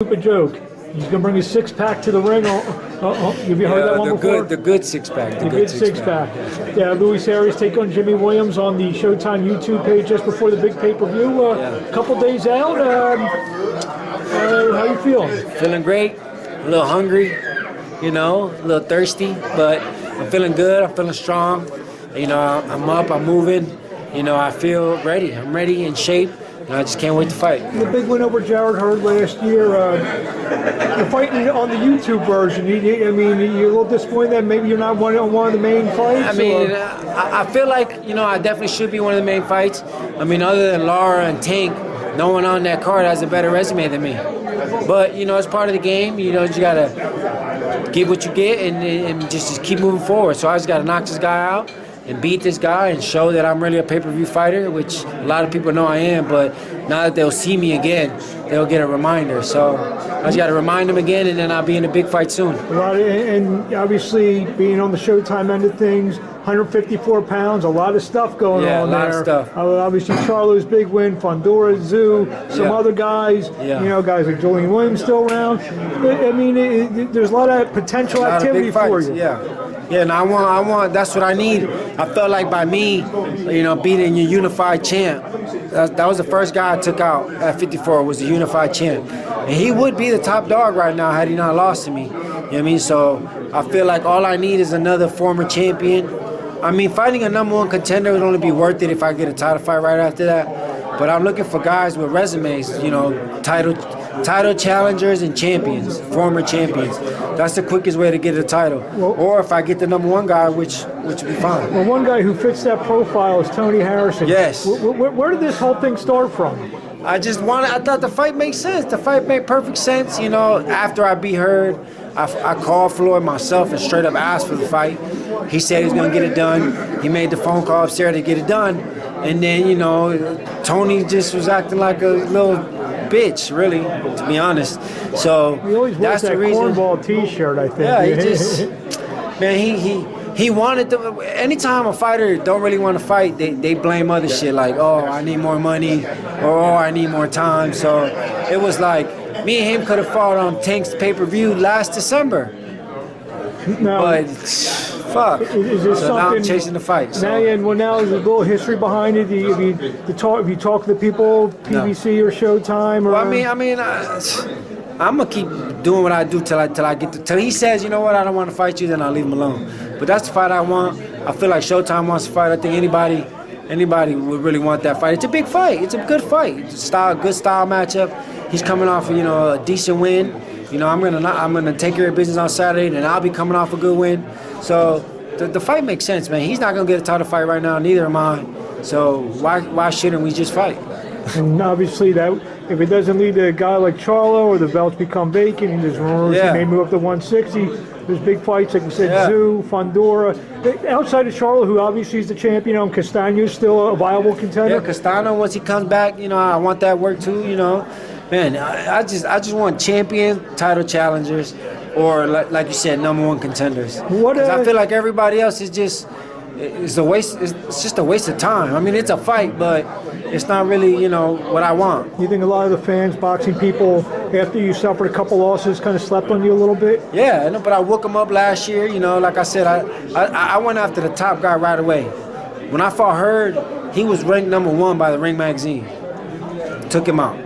Stupid joke. He's gonna bring his six-pack to the ring. Have you heard that one before? The good six-pack. The good six-pack. Yeah, Luis Arias take on Jimmy Williams on the Showtime YouTube page just before the big pay-per-view. A couple days out. How you feeling? Feeling great. A little hungry. You know, a little thirsty, but I'm feeling good. I'm feeling strong. You know, I'm up. I'm moving. You know, I feel ready. I'm ready, in shape. And I just can't wait to fight. The big win over Jared Hurd last year. You're fighting on the YouTube version. You're a little disappointed that maybe you're not one of the main fights? I mean, I feel like, you know, I definitely should be one of the main fights. I mean, other than Lara and Tank, no one on that card has a better resume than me. But, you know, it's part of the game. You know, you got to get what you get and just keep moving forward. So I just got to knock this guy out and beat this guy and show that I'm really a pay-per-view fighter, which a lot of people know I am, but now that they'll see me again, they'll get a reminder. So I just got to remind them again, and then I'll be in a big fight soon. And obviously, being on the Showtime end of things, 154 pounds, a lot of stuff going on there. Yeah, a lot of stuff. Obviously, Charlo's big win, Fondora, Zoo, some other guys, you know, guys like Julian Williams still around. I mean, there's a lot of potential activity for you. Yeah, and I want. That's what I need. I felt like by me, you know, beating your unified champ, that was the first guy I took out at 54. Was the unified champ, and he would be the top dog right now had he not lost to me. You know what I mean? So I feel like all I need is another former champion. I mean, fighting a #1 contender would only be worth it if I get a title fight right after that. But I'm looking for guys with resumes, you know, title challengers and champions, former champions. That's the quickest way to get a title. Or if I get the #1 guy, which would be fine. Well, one guy who fits that profile is Tony Harrison. Yes. Where did this whole thing start from? I thought the fight made sense. The fight made perfect sense. You know, after I beat Hurd, I called Floyd myself and straight up asked for the fight. He said he was going to get it done. He made the phone call upstairs to get it done. And then, you know, Tony just was acting like a little bitch, really, to be honest. So he always wears that cornball T-shirt, I think. Yeah, he just, man, he wanted to. Anytime a fighter don't really want to fight, they blame other shit like, oh, I need more money, or oh, I need more time. So it was like me and him could have fought on Tank's pay-per-view last December. No. But fuck. So now I'm chasing the fight. So. Now there's a little history behind it. Have you talked to the people, PBC or Showtime? Or? Well, I mean, I'm gonna keep doing what I do till I get till he says, you know what, I don't want to fight you, then I'll leave him alone. But that's the fight I want. I feel like Showtime wants to fight. I think anybody would really want that fight. It's a big fight. It's a good fight. It's a good style matchup. He's coming off, you know, a decent win. You know, I'm gonna take care of business on Saturday, and I'll be coming off a good win. So the fight makes sense, man. He's not gonna get a title fight right now, neither am I. So why shouldn't we just fight? And obviously, that if it doesn't lead to a guy like Charlo or the belts become vacant, and there's rumors he may move up to 160. There's big fights, like you said, Zoo, Fondora. Outside of Charlo, who obviously is the champion, Castano's still a viable contender. Yeah, Castano, once he comes back, you know, I want that work too. You know, man, I just want champion, title challengers, or like you said, #1 contenders. Because I feel like everybody else is just. It's a waste. It's just a waste of time. I mean, it's a fight, but it's not really, you know, what I want. You think a lot of the fans, boxing people, after you suffered a couple losses, kind of slept on you a little bit? Yeah, but I woke him up last year. You know, like I said, I went after the top guy right away. When I fought Hurd, he was ranked #1 by the Ring magazine. Took him out.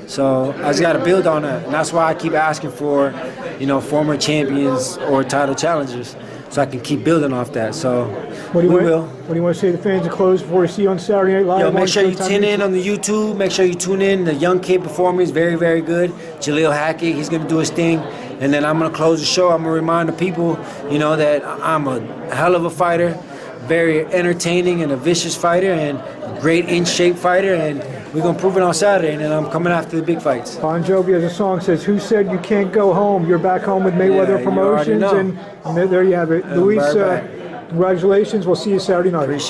So I just got to build on that, and that's why I keep asking for, you know, former champions or title challengers, so I can keep building off that. So What do you want to say to the fans to close before we see you on Saturday Night Live? Yo, make sure you tune in on the YouTube. Make sure you tune in. The young kid performer is very, very good. Jaleel Hackett, he's going to do his thing. And then I'm going to close the show. I'm going to remind the people, you know, that I'm a hell of a fighter, very entertaining and a vicious fighter, and great in-shape fighter. And we're going to prove it on Saturday, and then I'm coming after the big fights. Bon Jovi has a song that says, "Who said you can't go home? You're back home with Mayweather Promotions." And there you have it. Luis, congratulations. We'll see you Saturday night.